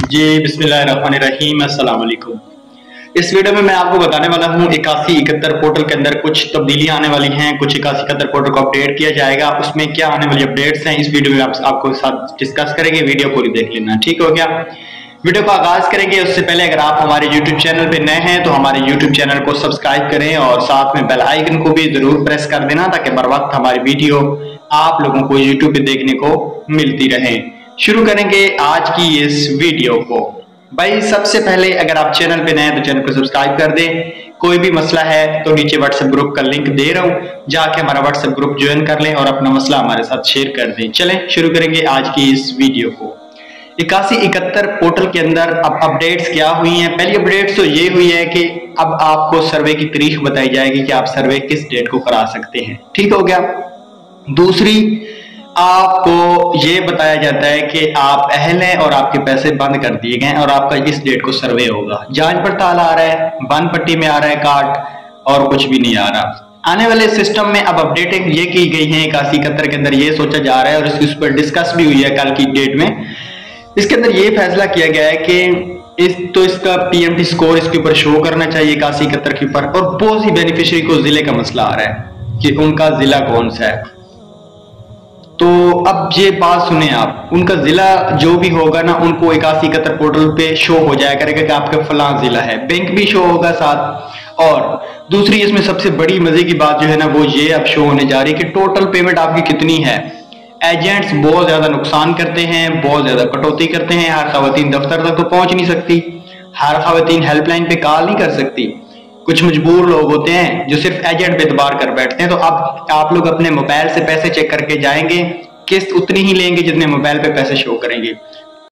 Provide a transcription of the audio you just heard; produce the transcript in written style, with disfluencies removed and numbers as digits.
जी बिस्मिल्लाहिर्रहमानिर्रहीम अस्सलाम वालेकुम। इस वीडियो में मैं आपको बताने वाला हूँ 8171 पोर्टल के अंदर कुछ तब्दीलियां आने वाली हैं। कुछ 8171 पोर्टल को अपडेट किया जाएगा, उसमें क्या आने वाली अपडेट्स हैं इस वीडियो में आपको साथ डिस्कस करेंगे। वीडियो पूरी देख लेना, ठीक हो गया। वीडियो को आगाज करेंगे उससे पहले अगर आप हमारे YouTube चैनल पे नए हैं तो हमारे YouTube चैनल को सब्सक्राइब करें और साथ में बेल आइकन को भी जरूर प्रेस कर देना ताकि बर वक्त हमारी वीडियो आप लोगों को YouTube पे देखने को मिलती रहे। शुरू करेंगे आज की इस वीडियो को। भाई सबसे पहले अगर आप चैनल पे नए हैं तो चैनल को सब्सक्राइब कर दें। कोई भी मसला है तो नीचे व्हाट्सएप ग्रुप का लिंक दे रहा हूं, जाके हमारा व्हाट्सएप ग्रुप ज्वाइन कर लें और अपना मसला हमारे साथ शेयर कर दें। चलें शुरू करेंगे आज की इस वीडियो को। 8171 पोर्टल के अंदर अब अपडेट्स क्या हुई हैं। पहली अपडेट्स तो ये हुई है कि अब आपको सर्वे की तारीख बताई जाएगी कि आप सर्वे किस डेट को करा सकते हैं, ठीक हो गया। दूसरी, आपको ये बताया जाता है कि आप अहल हैं और आपके पैसे बंद कर दिए गए और आपका इस डेट को सर्वे होगा। जांच पड़ताल आ रहा है, बंद पट्टी में आ रहा है कार्ड और कुछ भी नहीं आ रहा। आने वाले सिस्टम में अब अपडेटिंग ये की गई है 8171 के अंदर, ये सोचा जा रहा है और इस पर डिस्कस भी हुई है कल की डेट में। इसके अंदर ये फैसला किया गया है कि इसका पीएमटी स्कोर इसके ऊपर शो करना चाहिए 8171 के ऊपर। और बहुत सी बेनिफिशियरी को जिले का मसला आ रहा है कि उनका जिला कौन सा है। तो अब ये बात सुने आप, उनका जिला जो भी होगा ना उनको 8171 पोर्टल पे शो हो जाया करेगा कि आपका फलां जिला है, बैंक भी शो होगा साथ। और दूसरी इसमें सबसे बड़ी मजे की बात जो है ना वो ये अब शो होने जा रही है कि टोटल पेमेंट आपकी कितनी है। एजेंट्स बहुत ज्यादा नुकसान करते हैं, बहुत ज्यादा कटौती करते हैं। हर खवातीन दफ्तर तक तो पहुंच नहीं सकती, हर खवातीन हेल्पलाइन पे कॉल नहीं कर सकती। कुछ मजबूर लोग होते हैं जो सिर्फ एजेंट पे एतबार कर बैठते हैं। तो अब आप लोग अपने मोबाइल से पैसे चेक करके जाएंगे, किस्त उतनी ही लेंगे जितने मोबाइल पे पैसे शो करेंगे।